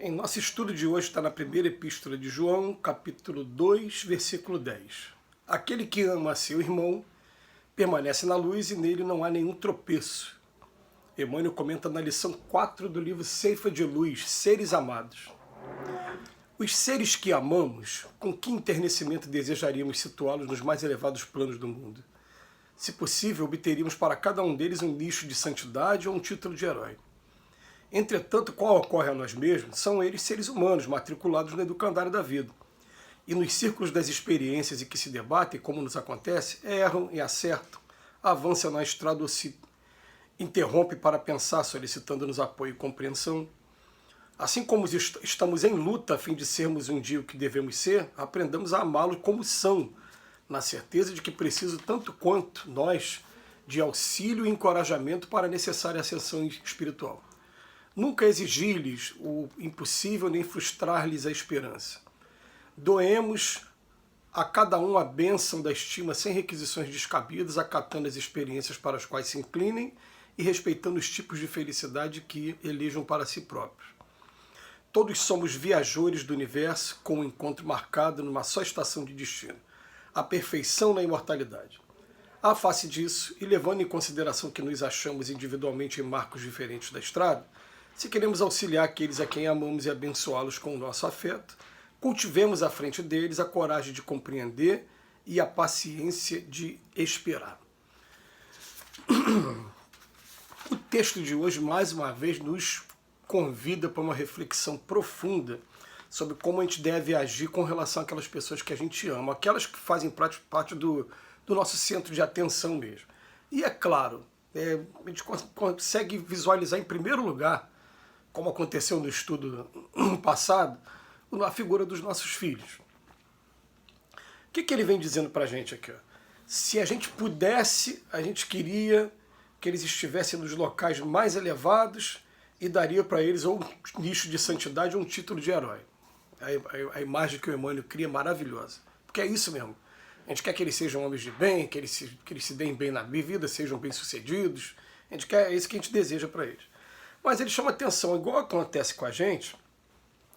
Em nosso estudo de hoje está na primeira epístola de João, capítulo 2, versículo 10. Aquele que ama seu irmão permanece na luz e nele não há nenhum tropeço. Emmanuel comenta na lição 4 do livro Ceifa de Luz, Seres Amados. Os seres que amamos, com que enternecimento desejaríamos situá-los nos mais elevados planos do mundo? Se possível, obteríamos para cada um deles um nicho de santidade ou um título de herói. Entretanto, qual ocorre a nós mesmos, são eles seres humanos, matriculados no educandário da vida. E nos círculos das experiências em que se debatem, como nos acontece, erram e acertam, avançam na estrada ou se interrompem para pensar, solicitando-nos apoio e compreensão. Assim como estamos em luta a fim de sermos um dia o que devemos ser, aprendamos a amá-los como são, na certeza de que preciso tanto quanto nós de auxílio e encorajamento para a necessária ascensão espiritual. Nunca exigir-lhes o impossível nem frustrar-lhes a esperança. Doemos a cada um a bênção da estima sem requisições descabidas, acatando as experiências para as quais se inclinem e respeitando os tipos de felicidade que elejam para si próprios. Todos somos viajores do universo com um encontro marcado numa só estação de destino, a perfeição na imortalidade. À face disso, e levando em consideração que nos achamos individualmente em marcos diferentes da estrada, se queremos auxiliar aqueles a quem amamos e abençoá-los com o nosso afeto, cultivemos à frente deles a coragem de compreender e a paciência de esperar. O texto de hoje, mais uma vez, nos convida para uma reflexão profunda sobre como a gente deve agir com relação àquelas pessoas que a gente ama, aquelas que fazem parte do nosso centro de atenção mesmo. E é claro, a gente consegue visualizar em primeiro lugar, como aconteceu no estudo passado, a figura dos nossos filhos. O que ele vem dizendo para a gente aqui? Se a gente pudesse, a gente queria que eles estivessem nos locais mais elevados e daria para eles ou um nicho de santidade ou um título de herói. A imagem que o Emmanuel cria é maravilhosa. Porque é isso mesmo. A gente quer que eles sejam homens de bem, que eles se deem bem na vida, sejam bem-sucedidos. É isso que a gente deseja para eles. Mas eles chamam atenção, igual acontece com a gente,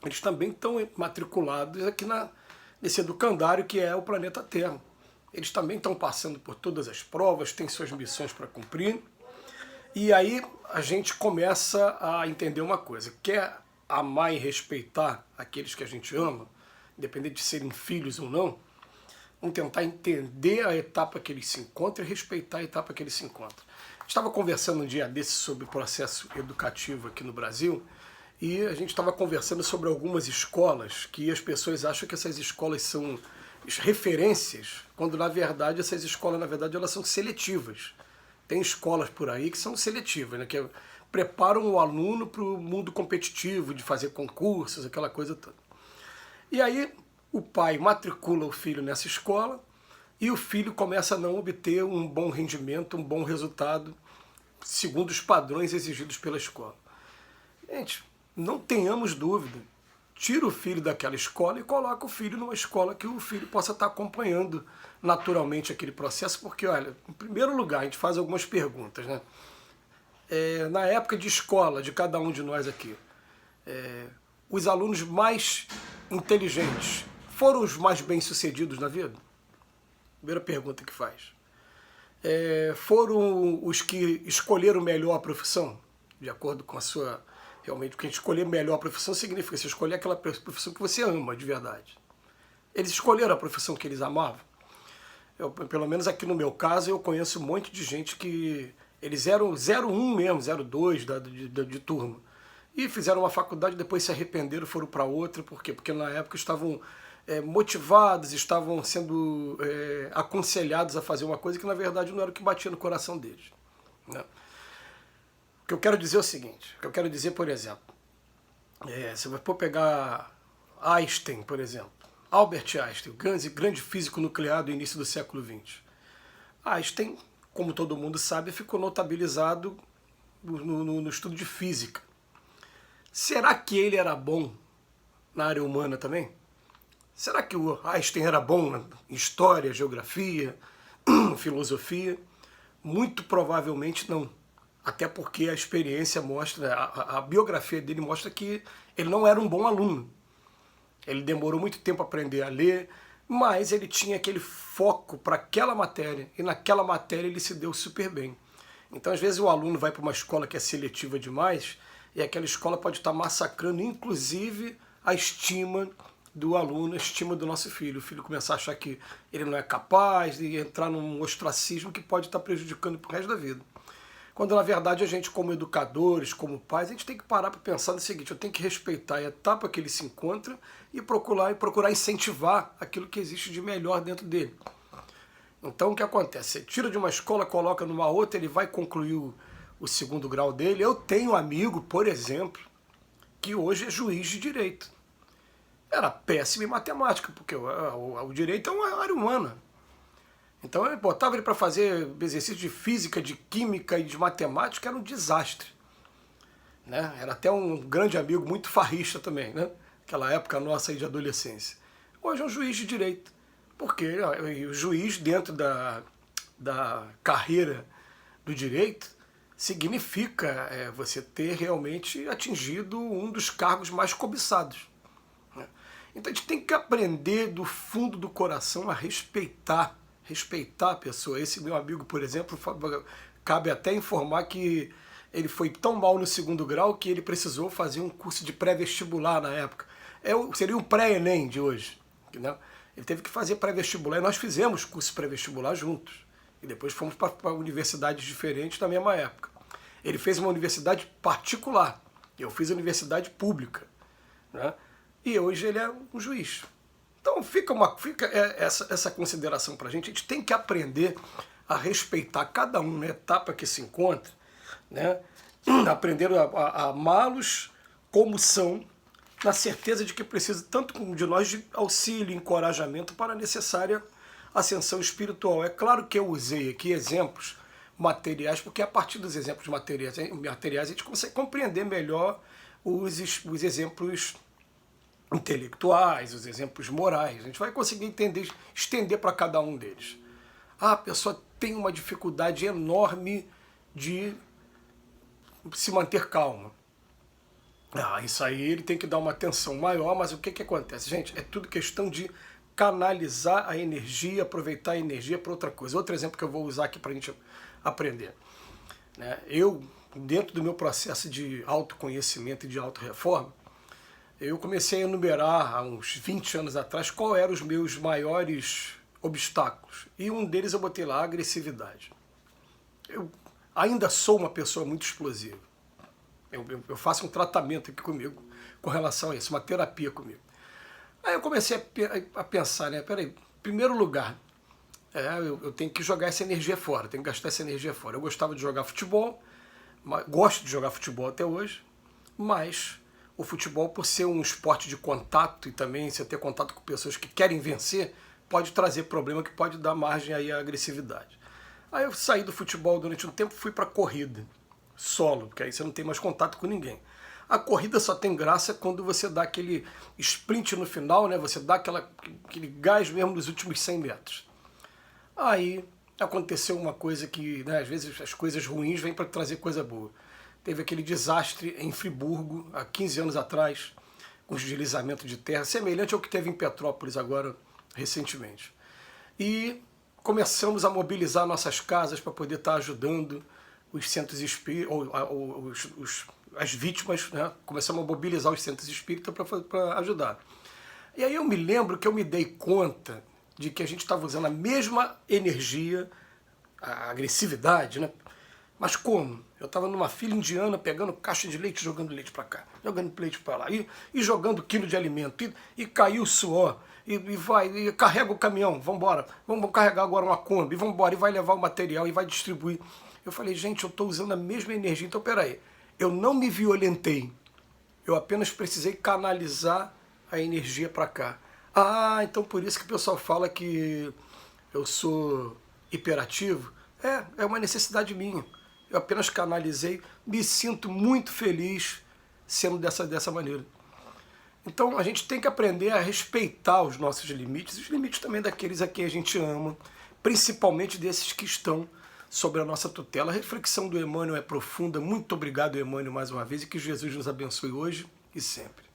eles também estão matriculados aqui nesse educandário que é o planeta Terra. Eles também estão passando por todas as provas, têm suas missões para cumprir. E aí a gente começa a entender uma coisa: quer amar e respeitar aqueles que a gente ama, independente de serem filhos ou não, vamos tentar entender a etapa que eles se encontram e respeitar a etapa que eles se encontram. Estava conversando um dia desses sobre o processo educativo aqui no Brasil e a gente estava conversando sobre algumas escolas que as pessoas acham que essas escolas são referências, quando na verdade essas escolas elas são seletivas. Tem escolas por aí que são seletivas, né, que preparam o aluno para o mundo competitivo, de fazer concursos, aquela coisa toda. E aí o pai matricula o filho nessa escola e o filho começa a não obter um bom rendimento, um bom resultado, segundo os padrões exigidos pela escola. Gente, não tenhamos dúvida. Tira o filho daquela escola e coloca o filho numa escola que o filho possa estar acompanhando naturalmente aquele processo, porque, olha, em primeiro lugar, a gente faz algumas perguntas, né? Na época de escola de cada um de nós aqui, os alunos mais inteligentes foram os mais bem-sucedidos na vida? Primeira pergunta que faz. Foram os que escolheram melhor a profissão? De acordo com a sua... Realmente, porque escolher melhor a profissão significa você escolher aquela profissão que você ama de verdade. Eles escolheram a profissão que eles amavam? Pelo menos aqui no meu caso, eu conheço um monte de gente que... Eles eram 01 mesmo, 02 de turma. E fizeram uma faculdade, depois se arrependeram, foram para outra. Por quê? Porque na época estavam motivados, estavam sendo aconselhados a fazer uma coisa que na verdade não era o que batia no coração deles, né? O que eu quero dizer é o seguinte, por exemplo, se você for pegar Einstein, por exemplo, Albert Einstein, o grande físico nuclear do início do século XX. Einstein, como todo mundo sabe, ficou notabilizado no estudo de física. Será que ele era bom na área humana também? Será que o Einstein era bom em história, geografia, filosofia? Muito provavelmente não. Até porque a experiência mostra, a biografia dele mostra que ele não era um bom aluno. Ele demorou muito tempo a aprender a ler, mas ele tinha aquele foco para aquela matéria, e naquela matéria ele se deu super bem. Então, às vezes, o aluno vai para uma escola que é seletiva demais, e aquela escola pode estar massacrando, inclusive, a estima do aluno, a estima do nosso filho. O filho começar a achar que ele não é capaz, de entrar num ostracismo que pode estar prejudicando pro resto da vida. Quando, na verdade, a gente, como educadores, como pais, a gente tem que parar para pensar no seguinte: eu tenho que respeitar a etapa que ele se encontra e procurar incentivar aquilo que existe de melhor dentro dele. Então, o que acontece? Você tira de uma escola, coloca numa outra, ele vai concluir o segundo grau dele. Eu tenho um amigo, por exemplo, que hoje é juiz de direito. Era péssimo em matemática, porque o direito é uma área humana. Então eu botava ele para fazer exercício de física, de química e de matemática, era um desastre. Né? Era até um grande amigo, muito farrista também, né? Aquela época nossa aí de adolescência. Hoje é um juiz de direito, porque o juiz dentro da carreira do direito significa você ter realmente atingido um dos cargos mais cobiçados. Né? Então a gente tem que aprender do fundo do coração a respeitar a pessoa. Esse meu amigo, por exemplo, cabe até informar que ele foi tão mal no segundo grau que ele precisou fazer um curso de pré-vestibular na época. Seria o pré-ENEM de hoje. Né? Ele teve que fazer pré-vestibular e nós fizemos curso pré-vestibular juntos. E depois fomos para universidades diferentes na mesma época. Ele fez uma universidade particular. Eu fiz a universidade pública. Né? E hoje ele é um juiz. Então fica essa consideração para a gente tem que aprender a respeitar cada um na etapa que se encontra, né? Aprender a amá-los como são, na certeza de que precisa tanto de nós de auxílio, encorajamento para a necessária ascensão espiritual. É claro que eu usei aqui exemplos materiais, porque a partir dos exemplos materiais a gente consegue compreender melhor os exemplos intelectuais, os exemplos morais. A gente vai conseguir entender, estender para cada um deles. A pessoa tem uma dificuldade enorme de se manter calma. Isso aí ele tem que dar uma atenção maior, mas o que acontece? Gente, é tudo questão de canalizar a energia, aproveitar a energia para outra coisa. Outro exemplo que eu vou usar aqui para a gente aprender. Eu, dentro do meu processo de autoconhecimento e de autorreforma, eu comecei a enumerar há uns 20 anos atrás qual eram os meus maiores obstáculos. E um deles eu botei lá, a agressividade. Eu ainda sou uma pessoa muito explosiva. Eu faço um tratamento aqui comigo com relação a isso, uma terapia comigo. Aí eu comecei a pensar, né? Peraí, em primeiro lugar, eu tenho que jogar essa energia fora, tenho que gastar essa energia fora. Eu gostava de jogar futebol, gosto de jogar futebol até hoje, mas o futebol, por ser um esporte de contato e também você ter contato com pessoas que querem vencer, pode trazer problema que pode dar margem aí à agressividade. Aí eu saí do futebol durante um tempo, fui para a corrida, solo, porque aí você não tem mais contato com ninguém. A corrida só tem graça quando você dá aquele sprint no final, né? Você dá aquele gás mesmo nos últimos 100 metros. Aí aconteceu uma coisa que, né, às vezes as coisas ruins vêm para trazer coisa boa. Teve aquele desastre em Friburgo, há 15 anos atrás, com deslizamento de terra, semelhante ao que teve em Petrópolis agora, recentemente. E começamos a mobilizar nossas casas para poder estar ajudando os centros espíritas, as vítimas, né? Começamos a mobilizar os centros espíritas para ajudar. E aí eu me lembro que eu me dei conta de que a gente estava usando a mesma energia, a agressividade, né? Mas como? Eu estava numa fila indiana pegando caixa de leite, jogando leite para cá, jogando leite para lá, e jogando quilo de alimento, e caiu o suor, e carrega o caminhão, vamos embora, vamos carregar agora uma Kombi, vamos embora, e vai levar o material, e vai distribuir. Eu falei, gente, eu estou usando a mesma energia, então peraí, eu não me violentei, eu apenas precisei canalizar a energia para cá. Então por isso que o pessoal fala que eu sou hiperativo. É uma necessidade minha. Eu apenas canalizei, me sinto muito feliz sendo dessa maneira. Então a gente tem que aprender a respeitar os nossos limites, os limites também daqueles a quem a gente ama, principalmente desses que estão sobre a nossa tutela. A reflexão do Emmanuel é profunda. Muito obrigado, Emmanuel, mais uma vez, e que Jesus nos abençoe hoje e sempre.